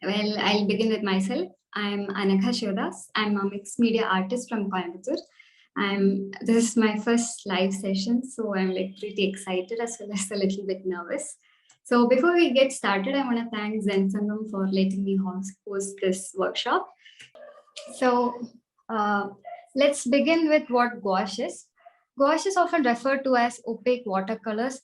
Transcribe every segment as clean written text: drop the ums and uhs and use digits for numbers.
Well, I'll begin with myself. I'm Anagha. I'm a mixed media artist from Coimbatore. This is my first live session, so I'm like pretty excited as well as a little bit nervous. So before we get started, I want to thank Zen Sangam for letting me host this workshop. So uh, let's begin with what gouache is. Gouache is often referred to as opaque watercolors.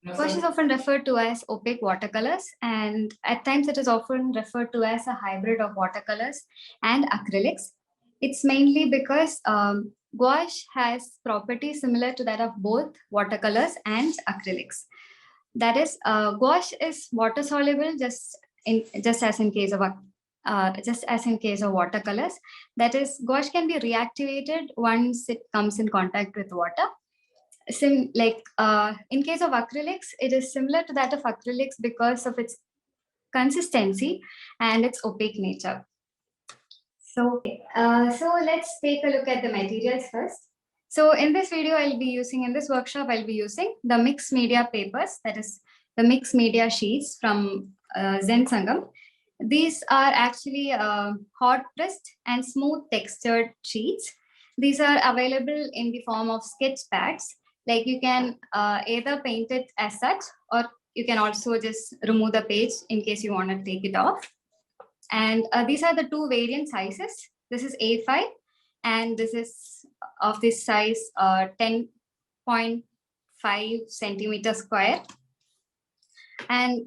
Gouache is often referred to as opaque watercolors, and at times it is often referred to as a hybrid of watercolors and acrylics. It's mainly because gouache has properties similar to that of both watercolors and acrylics. That is, gouache is water soluble, just as in case of watercolors. That is, gouache can be reactivated once it comes in contact with water. In case of acrylics, it is similar to that of acrylics because of its consistency and its opaque nature. So let's take a look at the materials first. So in this workshop, I'll be using the mixed media papers, that is the mixed media sheets from Zen Sangam. These are actually hot pressed and smooth textured sheets. These are available in the form of sketch pads. Like you can either paint it as such, or you can also just remove the page in case you want to take it off. And these are the two variant sizes. This is A5 and this is of this size 10.5 centimeter square. And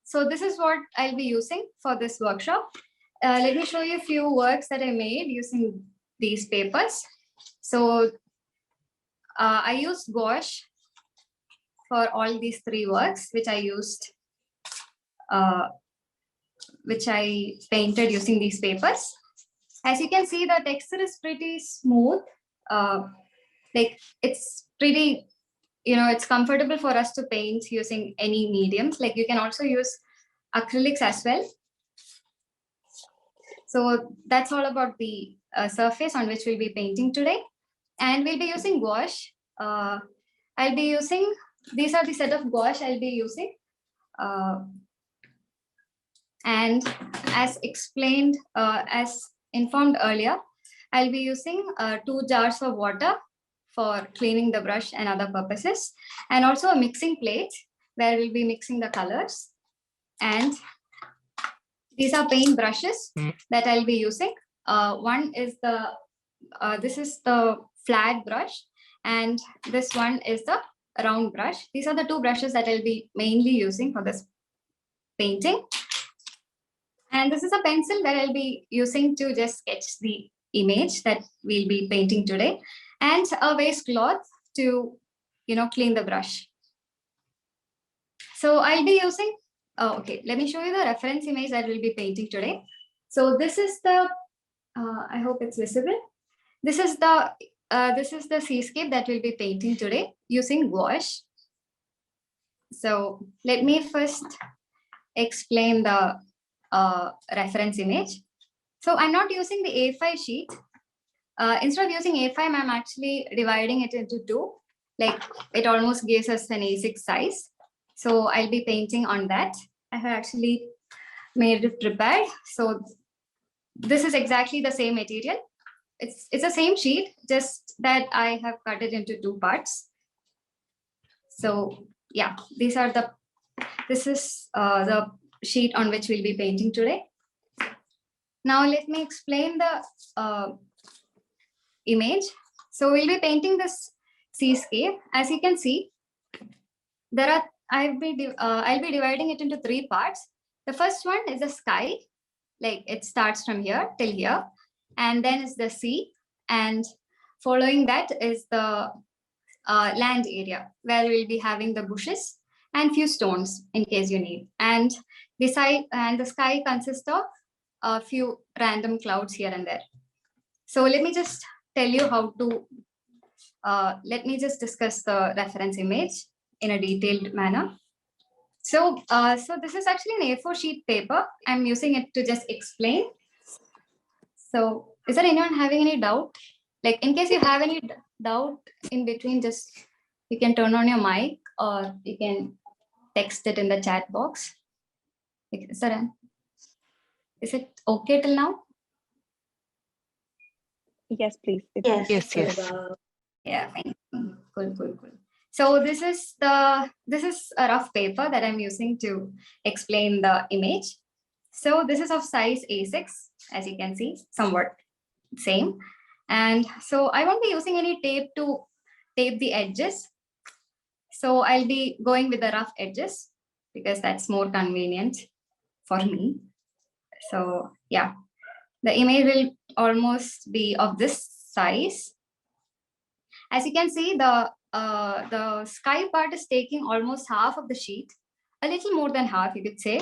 so this is what I'll be using for this workshop. Let me show you a few works that I made using these papers. So I used gouache for all these three works, which I painted using these papers. As you can see, the texture is pretty smooth. Like it's pretty, it's comfortable for us to paint using any mediums. Like you can also use acrylics as well. So that's all about the surface on which we'll be painting today. And we'll be using gouache. These are the set of gouache I'll be using. And as explained, as informed earlier, I'll be using 2 jars of water for cleaning the brush and other purposes, and also a mixing plate where we'll be mixing the colors. And these are paint brushes that I'll be using. One is this is the flat brush, and this one is the round brush. These are the two brushes that I'll be mainly using for this painting. And this is a pencil that I'll be using to just sketch the image that we'll be painting today, and a waste cloth to, clean the brush. So I'll be using, okay, let me show you the reference image that we'll be painting today. So this is the, I hope it's visible. This is the seascape that we'll be painting today using gouache. So let me first explain the reference image. So I'm not using the A5 sheet. Instead of using A5, I'm actually dividing it into 2. Like it almost gives us an A6 size. So I'll be painting on that. I have actually made it prepared. So this is exactly the same material. It's the same sheet, just that I have cut it into 2 parts. So yeah, this is the sheet on which we'll be painting today. Now let me explain the image. So we'll be painting this seascape. As you can see, I'll be dividing it into 3 parts. The first one is the sky, like it starts from here till here, and then is the sea, and following that is the land area where we'll be having the bushes and few stones in case you need. And the sky consists of a few random clouds here and there. So let me just tell you how to, let me just discuss the reference image in a detailed manner. So this is actually an A4 sheet paper. I'm using it to just explain. So is there anyone having any doubt? Like in case you have any doubt in between, just You can turn on your mic or you can text it in the chat box. Saran, is it okay till now? Yes, please. Yes. Yeah, fine. Cool. So this is a rough paper that I'm using to explain the image. So this is of size A6, as you can see, somewhat same. And so I won't be using any tape to tape the edges. So I'll be going with the rough edges because that's more convenient for me. So yeah, the image will almost be of this size. As you can see, the sky part is taking almost half of the sheet, a little more than half, you could say.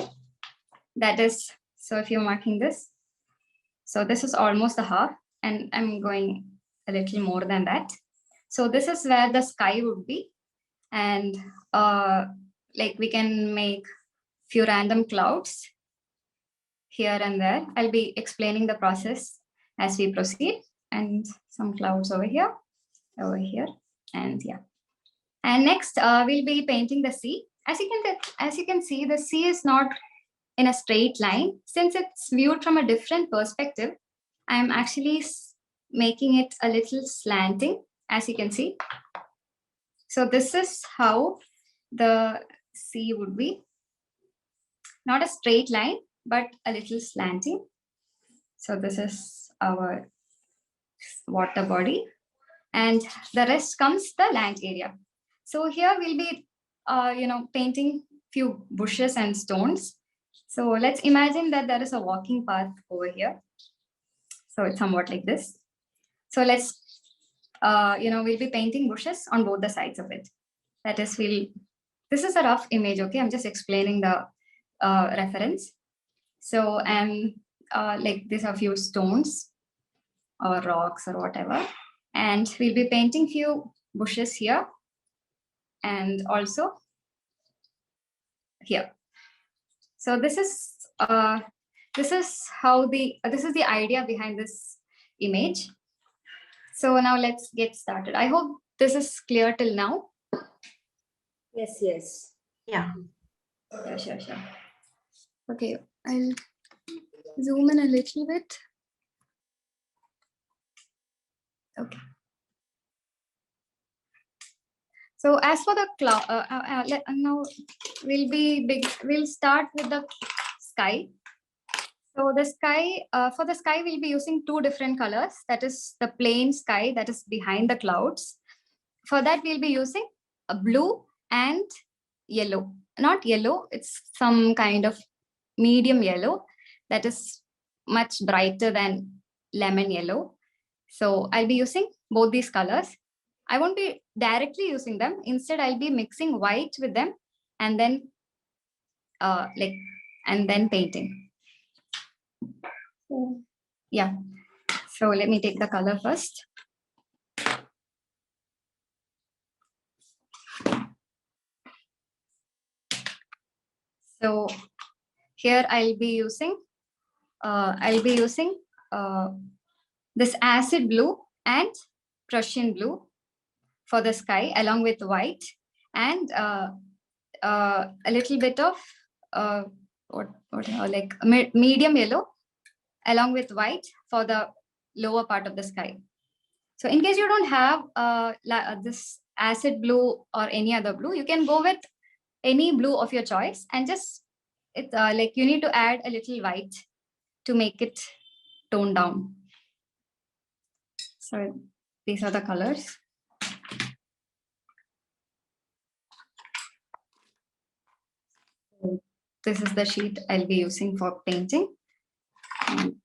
That is, so if you're marking this, so this is almost a half, and I'm going a little more than that. So this is where the sky would be, and like we can make few random clouds here and there. I'll be explaining the process as we proceed, and some clouds over here, and yeah. And next, we'll be painting the sea. As you can see, the sea is not in a straight line. Since it's viewed from a different perspective, I'm actually making it a little slanting, as you can see. So this is how the sea would be. Not a straight line, but a little slanting. So this is our water body. And the rest comes the land area. So here we'll be, painting few bushes and stones. So let's imagine that there is a walking path over here. So it's somewhat like this. So let's, we'll be painting bushes on both the sides of it. That is, this is a rough image, okay? I'm just explaining the reference. So, and like these are few stones or rocks or whatever. And we'll be painting few bushes here and also here. So this is the idea behind this image. So now let's get started. I hope this is clear till now. Yes. Yeah, sure. Okay, I'll zoom in a little bit. Okay. So as for the cloud, now we'll start with the sky. So the sky, for the sky, we'll be using two different colors. That is the plain sky that is behind the clouds. For that, we'll be using a blue and yellow. Not yellow, it's some kind of medium yellow that is much brighter than lemon yellow. So I'll be using both these colors. I won't be directly using them. Instead, I'll be mixing white with them and then painting. Yeah. So let me take the color first. So here I'll be using this acid blue and Prussian blue for the sky, along with white and a little bit of medium yellow, along with white for the lower part of the sky. So in case you don't have this acid blue or any other blue, you can go with any blue of your choice and just you need to add a little white to make it toned down. So these are the colors. This is the sheet I'll be using for painting. And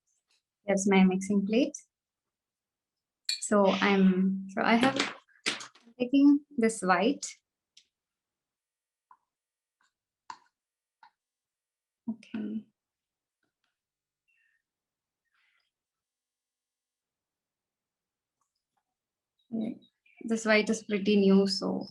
here's my mixing plate. So I'm taking this white. Okay. This white is pretty new, so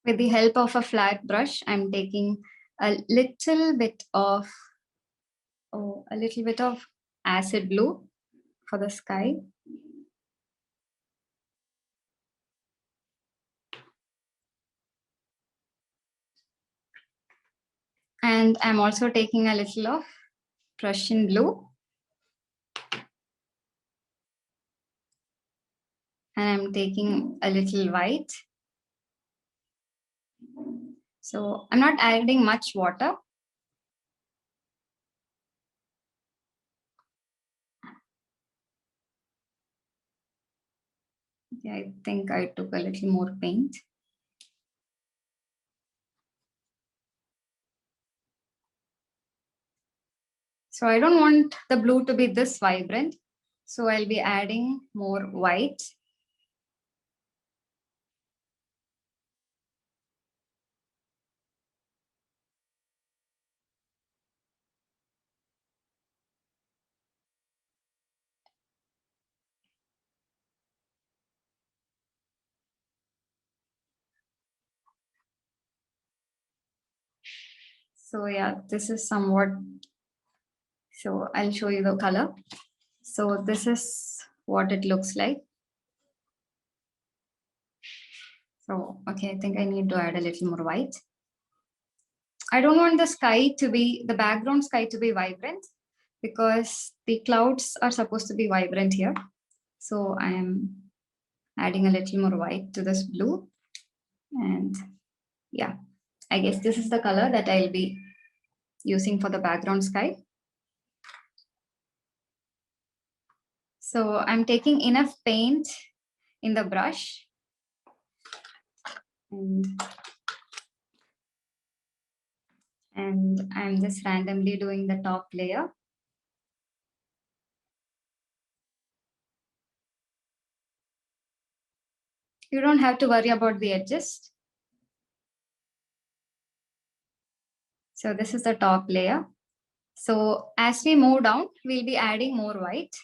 with the help of a flat brush, I'm taking a little bit of a little bit of acid blue for the sky. And I'm also taking a little of Prussian blue. And I'm taking a little white. So I'm not adding much water. Okay, I think I took a little more paint. So I don't want the blue to be this vibrant. So I'll be adding more white. So yeah, this is somewhat, so I'll show you the color. So this is what it looks like. So, okay, I think I need to add a little more white. I don't want the sky to be, the background sky to be vibrant because the clouds are supposed to be vibrant here. So I am adding a little more white to this blue. And yeah, I guess this is the color that I'll be using for the background sky. So I'm taking enough paint in the brush and I'm just randomly doing the top layer. You don't have to worry about the edges. So this is the top layer. So as we move down, we'll be adding more white.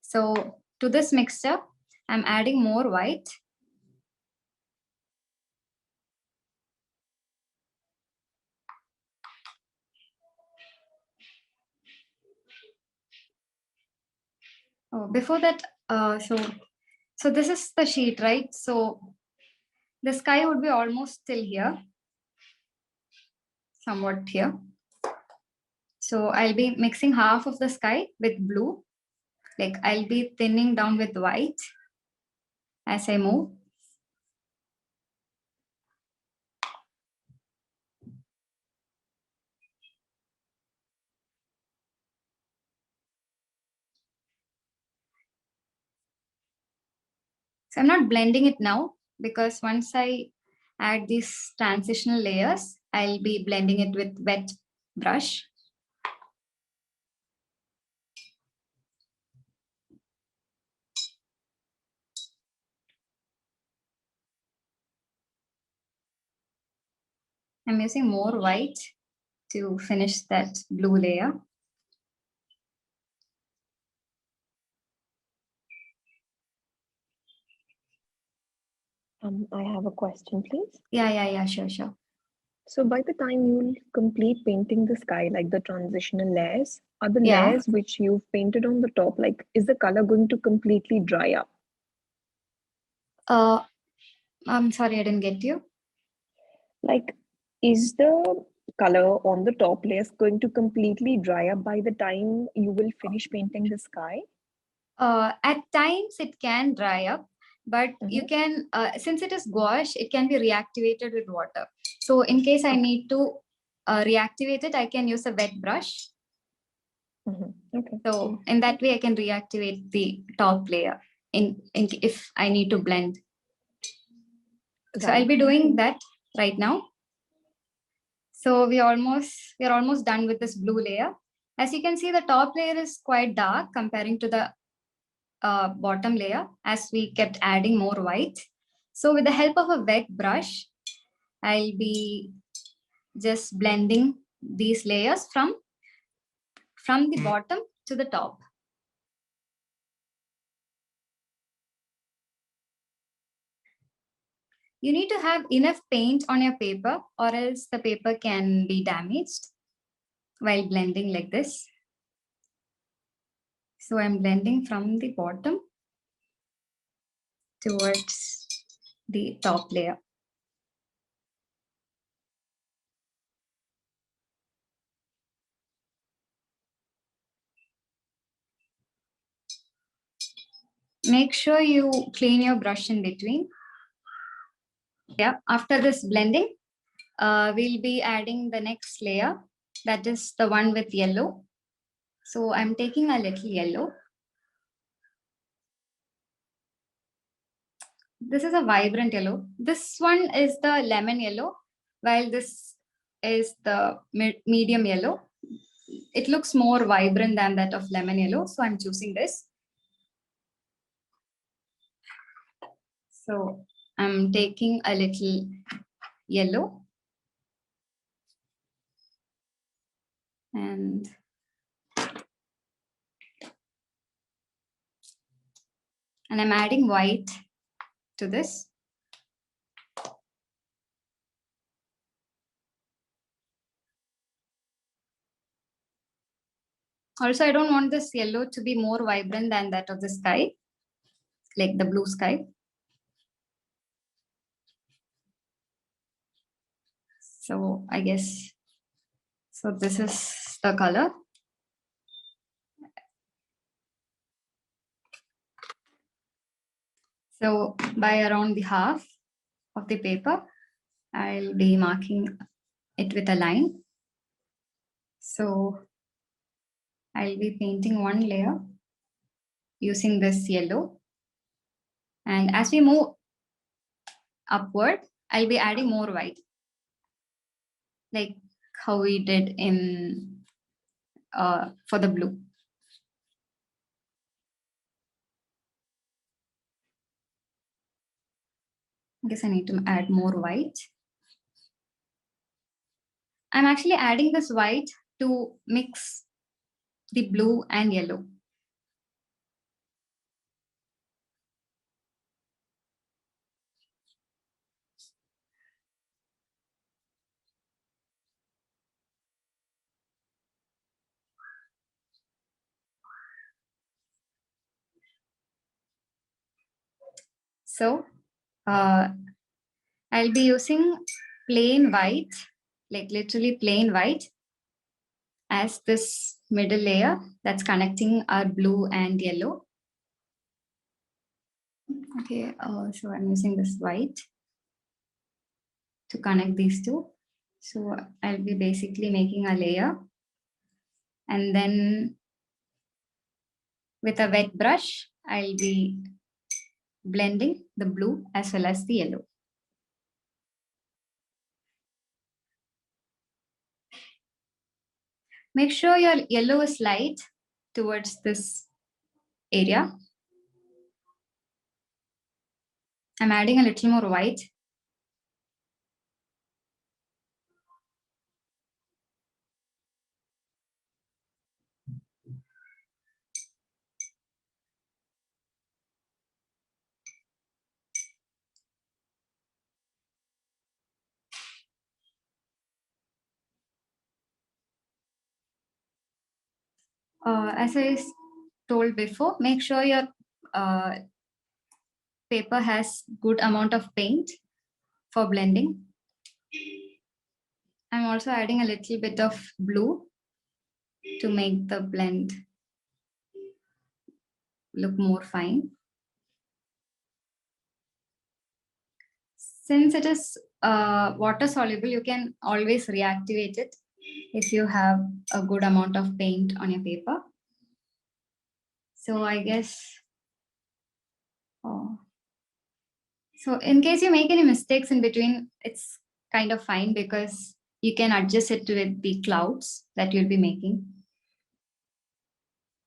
So to this mixture, I'm adding more white. Oh, before that, so this is the sheet, right? So the sky would be almost till here, somewhat here. So I'll be mixing half of the sky with blue. Like I'll be thinning down with white as I move. So I'm not blending it now because once I add these transitional layers, I'll be blending it with wet brush. I'm using more white to finish that blue layer. I have a question, please. Yeah, sure. So by the time you'll complete painting the sky, like the transitional layers, are the Yeah. layers which you've painted on the top, like is the color going to completely dry up? I'm sorry, I didn't get you. Like, is the color on the top layers going to completely dry up by the time you will finish painting the sky? At times it can dry up, but you can, since it is gouache, it can be reactivated with water. So in case I need to reactivate it, I can use a wet brush. Okay. So in that way, I can reactivate the top layer if I need to blend. So I'll be doing that right now. So we are almost done with this blue layer. As you can see, the top layer is quite dark comparing to the bottom layer as we kept adding more white. So with the help of a wet brush, I'll be just blending these layers from the bottom to the top. You need to have enough paint on your paper or else the paper can be damaged while blending like this. So I'm blending from the bottom towards the top layer. Make sure you clean your brush in between. Yeah, after this blending, we'll be adding the next layer, that is the one with yellow. So I'm taking a little yellow. This is a vibrant yellow. This one is the lemon yellow, while this is the medium yellow. It looks more vibrant than that of lemon yellow, so I'm choosing this. So I'm taking a little yellow and I'm adding white to this. Also, I don't want this yellow to be more vibrant than that of the sky, like the blue sky. So I guess, so this is the color. So by around the half of the paper, I'll be marking it with a line. So I'll be painting one layer using this yellow. And as we move upward, I'll be adding more white, like how we did in for the blue. I guess I need to add more white. I'm actually adding this white to mix the blue and yellow. So I'll be using plain white, like literally plain white, as this middle layer that's connecting our blue and yellow. Okay, so I'm using this white to connect these two. So I'll be basically making a layer, and then with a wet brush, I'll be blending the blue as well as the yellow. Make sure your yellow is light towards this area. I'm adding a little more white. As I told before, make sure your paper has good amount of paint for blending. I'm also adding a little bit of blue to make the blend look more fine. Since it is water soluble, you can always reactivate it if you have a good amount of paint on your paper. So I guess, so in case you make any mistakes in between, it's kind of fine because you can adjust it with the clouds that you'll be making.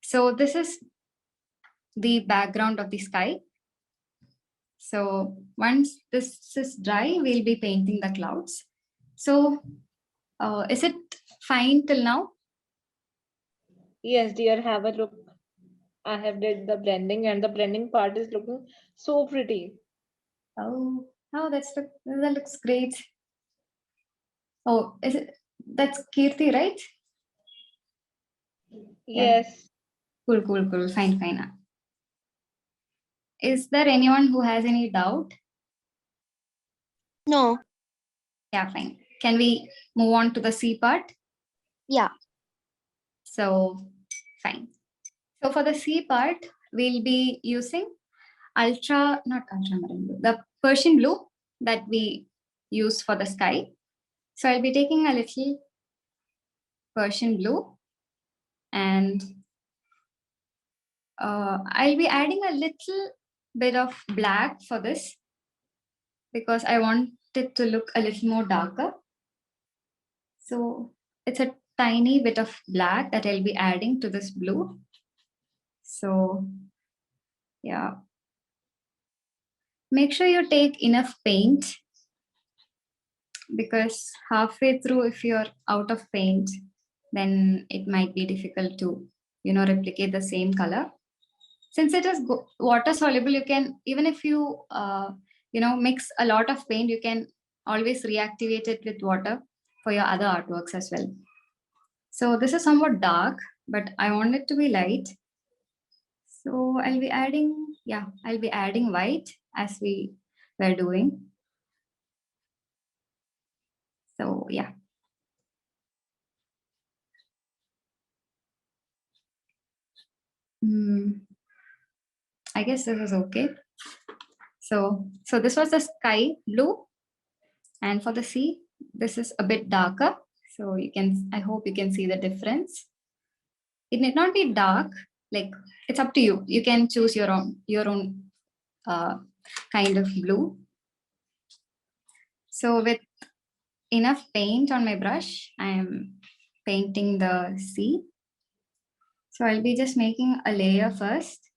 So this is the background of the sky. So once this is dry, we'll be painting the clouds. So is it fine till now? Yes, dear, have a look. I have did the blending, and the blending part is looking so pretty. Oh, that looks great. Oh, is it? That's Kirti, right? Yeah. Yes. Cool. Fine. Is there anyone who has any doubt? No. Yeah, fine. Can we move on to the C part? Yeah. So, fine. So for the C part, we'll be using not ultramarine blue, the Persian blue that we use for the sky. So I'll be taking a little Persian blue and I'll be adding a little bit of black for this because I want it to look a little more darker. So it's a tiny bit of black that I'll be adding to this blue. So yeah, make sure you take enough paint because halfway through, if you're out of paint, then it might be difficult to, replicate the same color. Since it is water soluble, you can, even if you, mix a lot of paint, you can always reactivate it with water for your other artworks as well. So this is somewhat dark, but I want it to be light. So I'll be adding white as we were doing. So yeah. I guess this is okay. So this was the sky blue, and for the sea, this is a bit darker. So I hope you can see the difference. It need not be dark, like it's up to you. You can choose your own kind of blue. So with enough paint on my brush, I am painting the sea. So I'll be just making a layer first.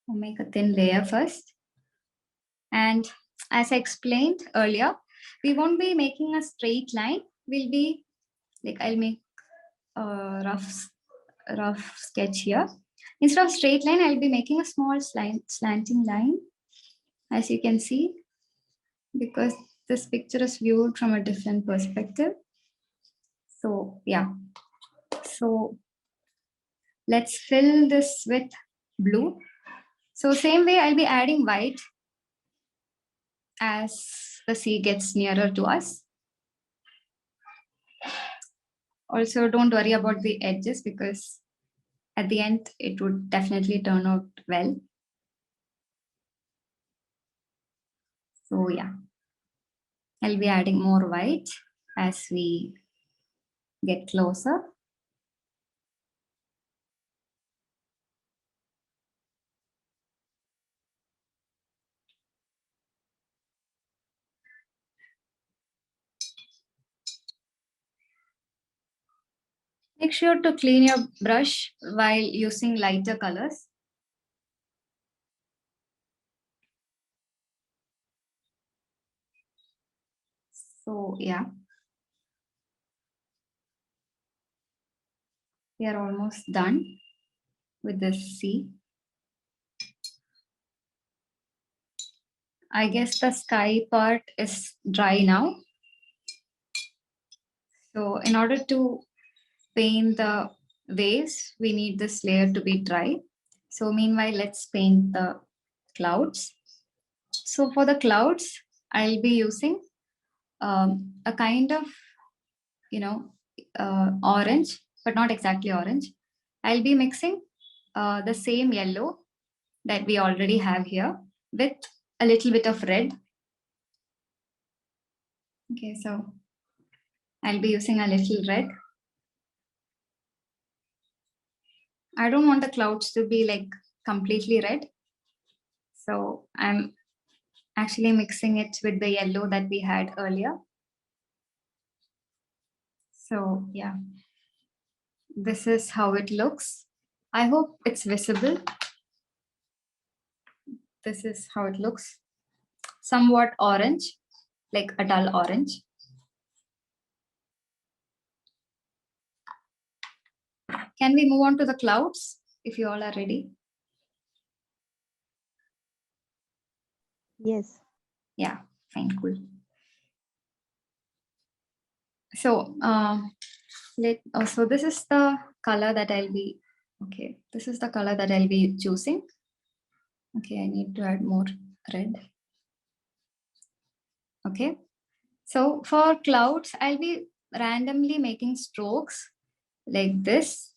I'll make a thin layer first. And as I explained earlier, we won't be making a straight line. We'll be like, I'll make a rough sketch here. Instead of straight line, I'll be making a small slanting line, as you can see, because this picture is viewed from a different perspective. So yeah, so let's fill this with blue. So same way, I'll be adding white as the sea gets nearer to us. Also, don't worry about the edges because at the end, it would definitely turn out well. So yeah, I'll be adding more white as we get closer. Make sure to clean your brush while using lighter colors. So yeah, we are almost done with this sea. I guess the sky part is dry now. So in order to paint the waves, we need this layer to be dry. So meanwhile, let's paint the clouds. So for the clouds, I'll be using a kind of, orange, but not exactly orange. I'll be mixing the same yellow that we already have here with a little bit of red. Okay, so I'll be using a little red. I don't want the clouds to be like completely red. So I'm actually mixing it with the yellow that we had earlier. So yeah, this is how it looks. I hope it's visible. This is how it looks. Somewhat orange, like a dull orange. Can we move on to the clouds if you all are ready? Yes. Yeah, fine, cool. So So this is the color that I'll be, okay, this is the color that I'll be choosing. Okay, I need to add more red. Okay, so for clouds, I'll be randomly making strokes like this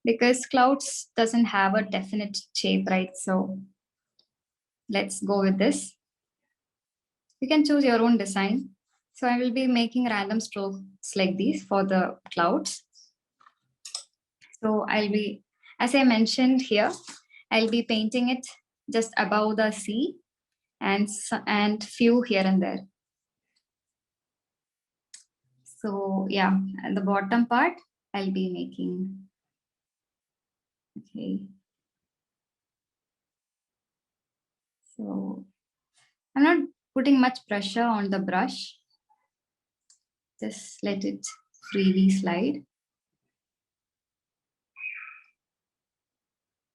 because clouds doesn't have a definite shape, right? So let's go with this. You can choose your own design. So I will be making random strokes like these for the clouds. So I'll be, as I mentioned here, I'll be painting it just above the sea and few here and there. So yeah, and the bottom part I'll be making. Okay. So I'm not putting much pressure on the brush. Just let it freely slide.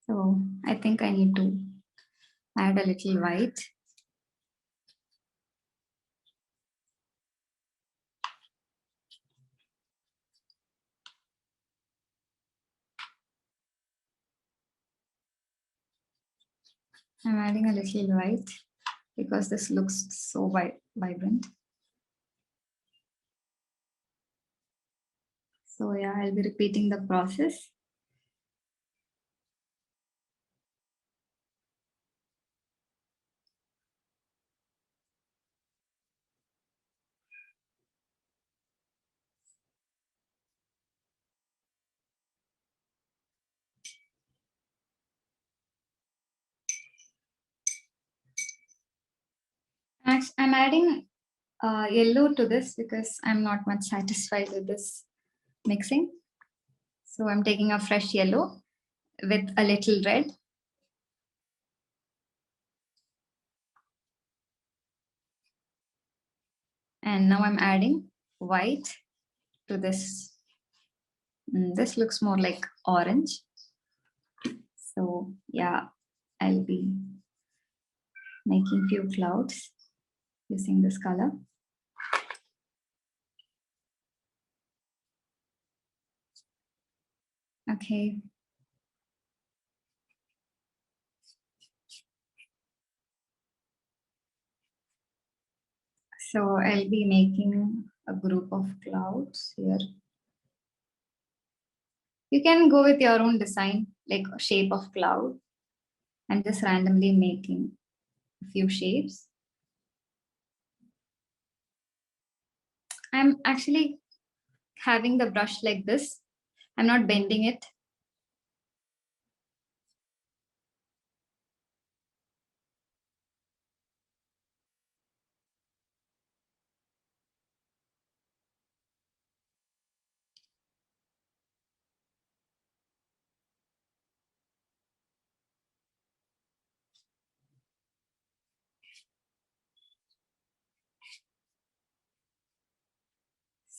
So I think I need to add a little white. I'm adding a little white because this looks so vibrant. So yeah, I'll be repeating the process. I'm adding yellow to this because I'm not much satisfied with this mixing. So I'm taking a fresh yellow with a little red. And now I'm adding white to this. This looks more like orange. So yeah, I'll be making few clouds using this color. Okay. So I'll be making a group of clouds here. You can go with your own design, like a shape of cloud, and just randomly making a few shapes. I'm actually having the brush like this. I'm not bending it.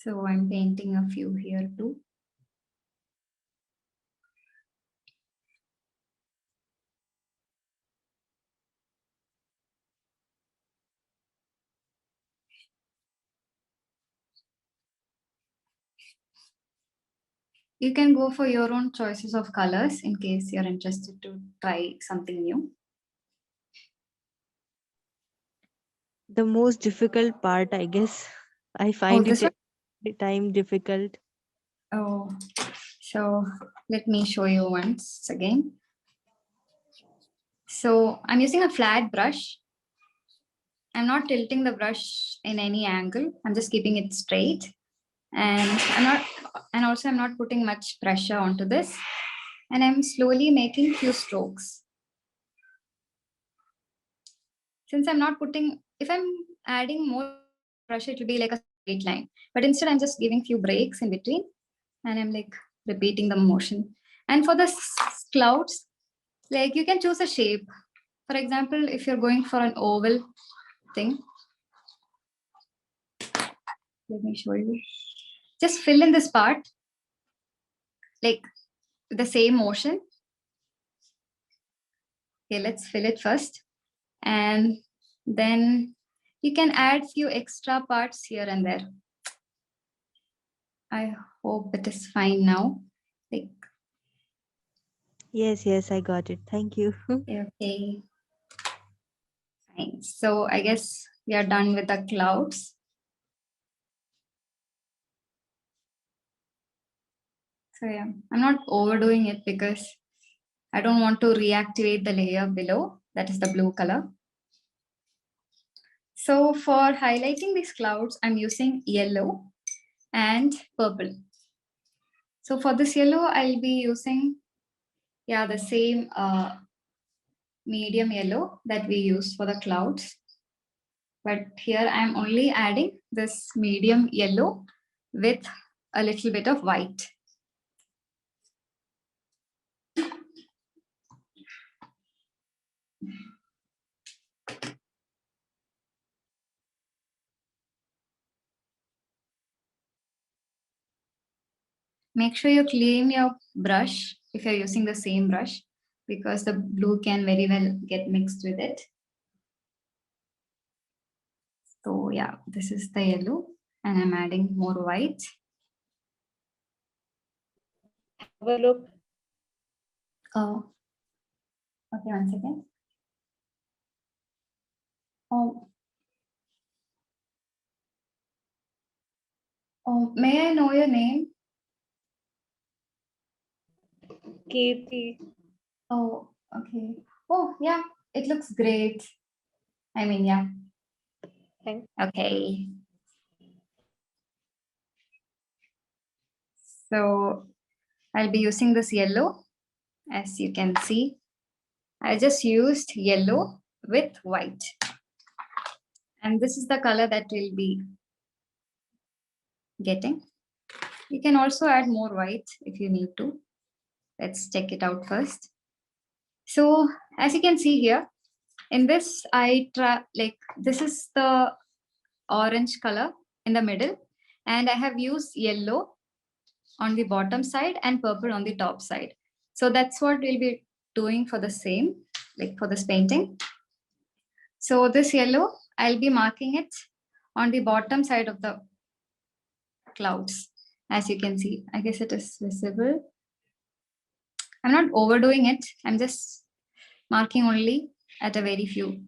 So I'm painting a few here too. You can go for your own choices of colors in case you're interested to try something new. The most difficult part, I guess. I find this it every time difficult. Oh, so let me show you once again. So I'm using a flat brush. I'm not tilting the brush in any angle. I'm just keeping it straight. And I'm not putting much pressure onto this. And I'm slowly making few strokes. Since I'm not putting, if I'm adding more pressure, it will be like a straight line. But instead, I'm just giving few breaks in between. And I'm like repeating the motion. And for the clouds, like you can choose a shape. For example, if you're going for an oval thing, let me show you. Just fill in this part, like the same motion. Okay, let's fill it first. And then you can add few extra parts here and there. I hope it is fine now. Like, Yes, I got it. Thank you. okay, fine. So I guess we are done with the clouds. So yeah, I'm not overdoing it because I don't want to reactivate the layer below. That is the blue color. So for highlighting these clouds, I'm using yellow and purple. So for this yellow, I'll be using, yeah, the same medium yellow that we used for the clouds. But here I'm only adding this medium yellow with a little bit of white. Make sure you clean your brush if you're using the same brush, because the blue can very well get mixed with it. So yeah, this is the yellow and I'm adding more white. Have a look. Oh, okay, one second. May I know your name? Kirti. Oh, okay. Oh, yeah, it looks great. I mean, yeah. Thanks. Okay. So I'll be using this yellow, as you can see. I just used yellow with white. And this is the color that we'll be getting. You can also add more white if you need to. Let's check it out first. So as you can see here, in this, this is the orange color in the middle, and I have used yellow on the bottom side and purple on the top side. So that's what we'll be doing for the same, like for this painting. So this yellow, I'll be marking it on the bottom side of the clouds. As you can see, I guess it is visible. I'm not overdoing it. I'm just marking only at a very few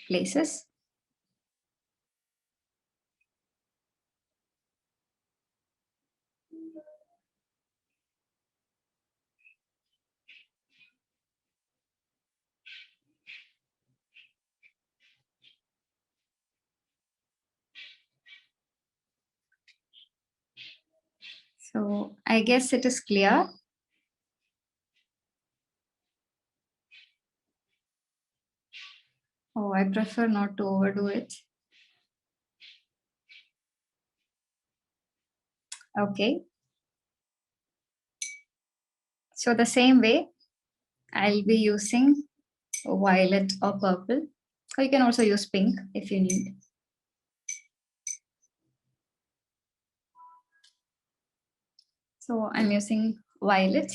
places. So I guess it is clear. Oh, I prefer not to overdo it. Okay. So the same way, I'll be using violet or purple, or you can also use pink if you need. So I'm using violet.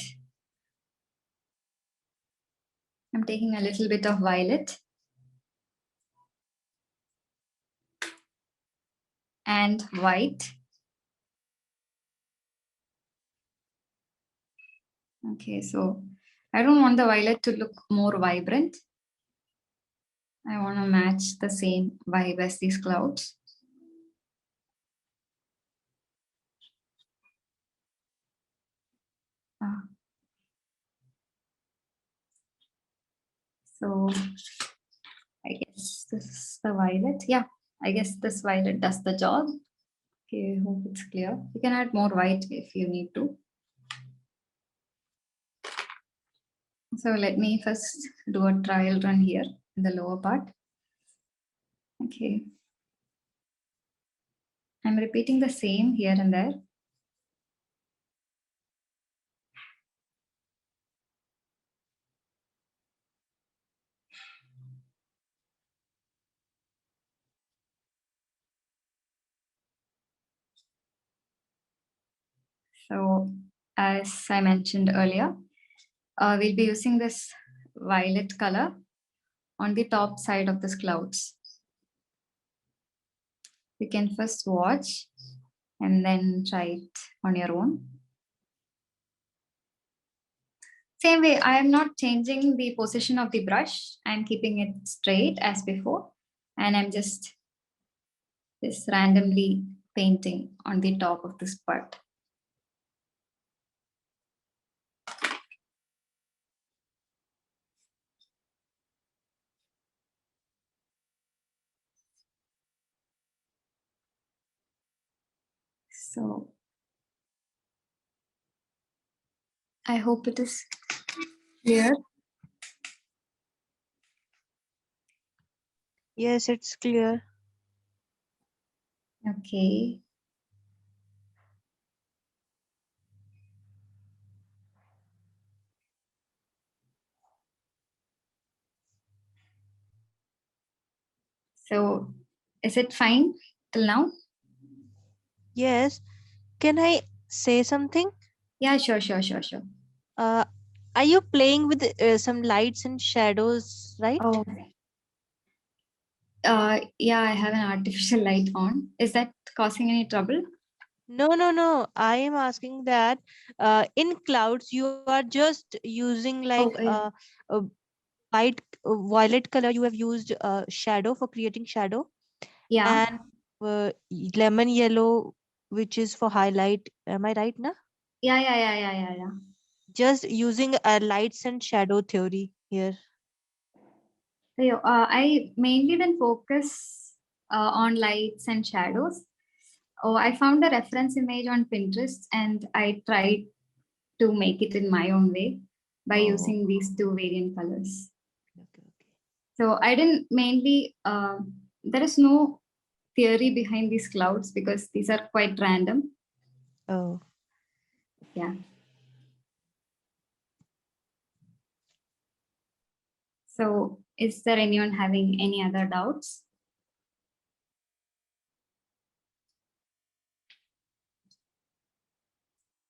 I'm taking a little bit of violet and white. Okay, so I don't want the violet to look more vibrant. I want to match the same vibe as these clouds. So I guess this is the violet. Yeah, I guess this violet does the job. Okay, I hope it's clear. You can add more white if you need to. So let me first do a trial run here in the lower part. Okay. I'm repeating the same here and there. So as I mentioned earlier, we'll be using this violet color on the top side of these clouds. You can first watch and then try it on your own. Same way, I am not changing the position of the brush. I'm keeping it straight as before, and I'm just randomly painting on the top of this part. So I hope it is clear. Yes, it's clear. Okay. So is it fine till now? Yes. Can I say something? Yeah, sure. Uh, are you playing with some lights and shadows, right? Oh, yeah, I have an artificial light on. Is that causing any trouble? No. I am asking that in clouds you are just using like Oh, a white, violet color. You have used shadow for creating shadow, yeah. and lemon yellow, which is for highlight. Am I right now? Yeah. Just using lights and shadow theory here. So, I mainly then focus on lights and shadows. Oh, I found a reference image on Pinterest and I tried to make it in my own way by Oh, using these two variant colors. okay. So I didn't mainly, there is no theory behind these clouds because these are quite random. Oh, Yeah. So is there anyone having any other doubts?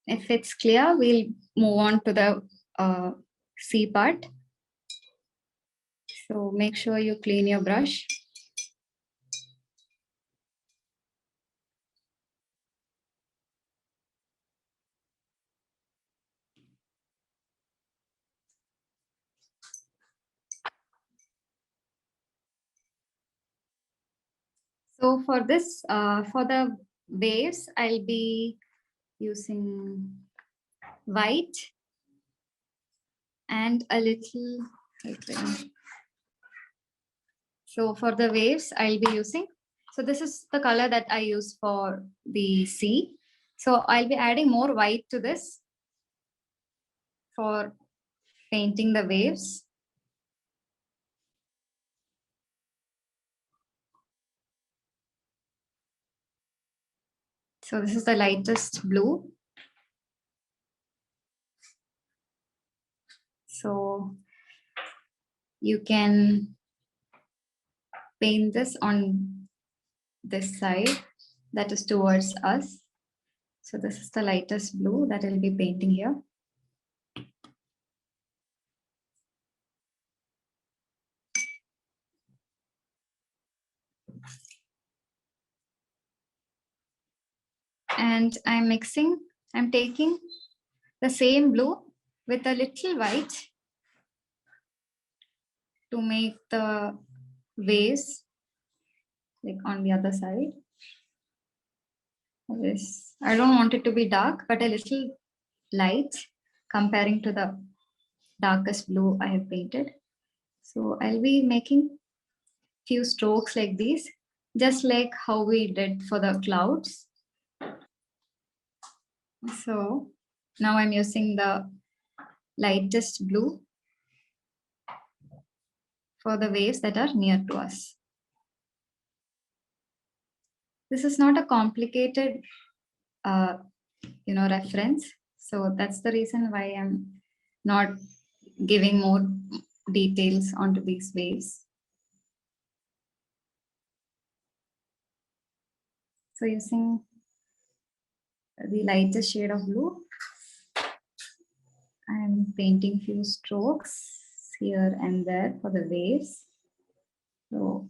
If it's clear, we'll move on to the C part. So make sure you clean your brush. So for this, for the waves, I'll be using white and a little. So for the waves, I'll be using. So this is the color that I use for the sea. So I'll be adding more white to this for painting the waves. So this is the lightest blue. So you can paint this on this side that is towards us. So this is the lightest blue that I'll be painting here. And I'm taking the same blue with a little white to make the waves like on the other side. This, I don't want it to be dark, but a little light comparing to the darkest blue I have painted. So I'll be making few strokes like these, just like how we did for the clouds. So now I'm using the lightest blue for the waves that are near to us. This is not a complicated, reference. So that's the reason why I'm not giving more details onto these waves. So using the lightest shade of blue, I'm painting few strokes here and there for the waves. So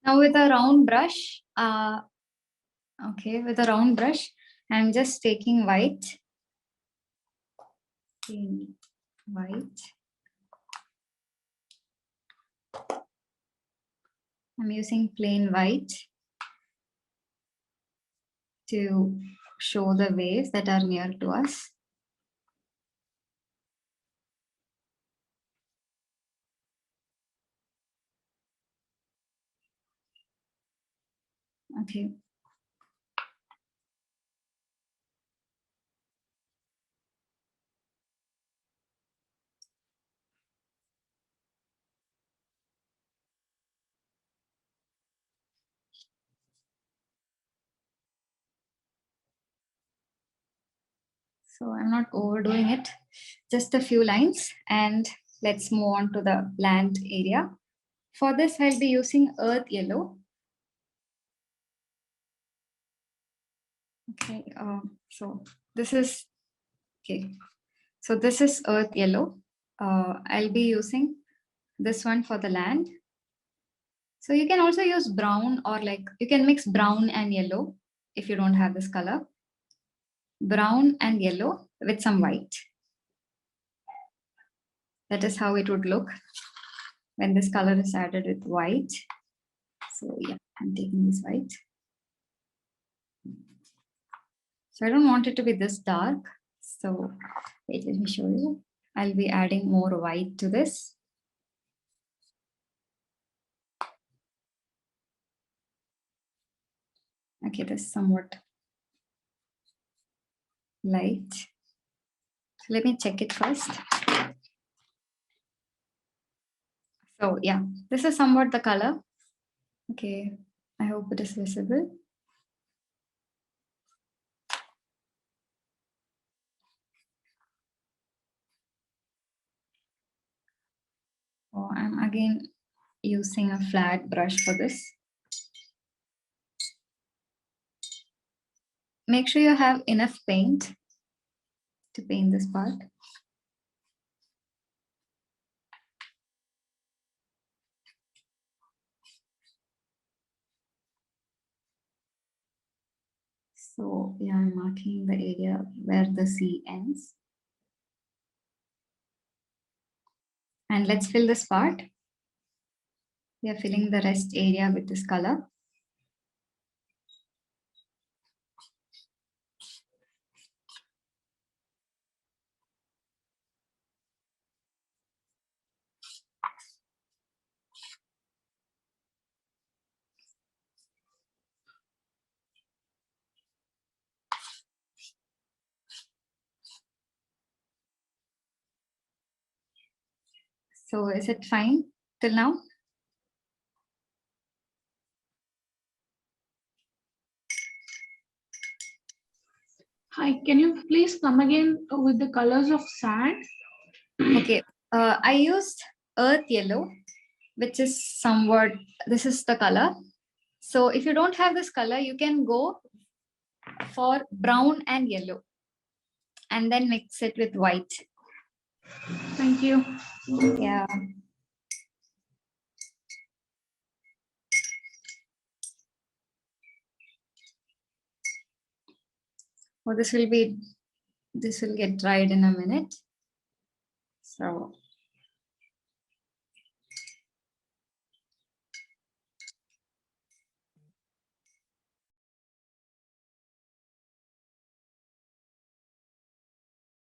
Now with a round brush, with a round brush, I'm just taking white. White. I'm using plain white to show the waves that are near to us. Okay. So I'm not overdoing it, just a few lines, and let's move on to the land area. For this, I'll be using earth yellow. Okay, so this is, okay. So this is earth yellow. I'll be using this one for the land. So you can also use brown, or like you can mix brown and yellow if you don't have this color. Brown and yellow with some white. That is how it would look when this color is added with white. So yeah, I'm taking this white. So I don't want it to be this dark. So wait, let me show you. I'll be adding more white to this. Okay, this is somewhat light. So let me check it first. So yeah, this is somewhat the color. Okay, I hope it is visible. Oh, I'm again using a flat brush for this. Make sure you have enough paint to paint this part. So yeah, I'm marking the area where the sea ends. And let's fill this part. We are filling the rest area with this color. So is it fine till now? Hi, can you please come again with the colors of sand? Okay, I used earth yellow, which is somewhat, this is the color. So if you don't have this color, you can go for brown and yellow and then mix it with white. Thank you. Yeah. Well, this will get dried in a minute. So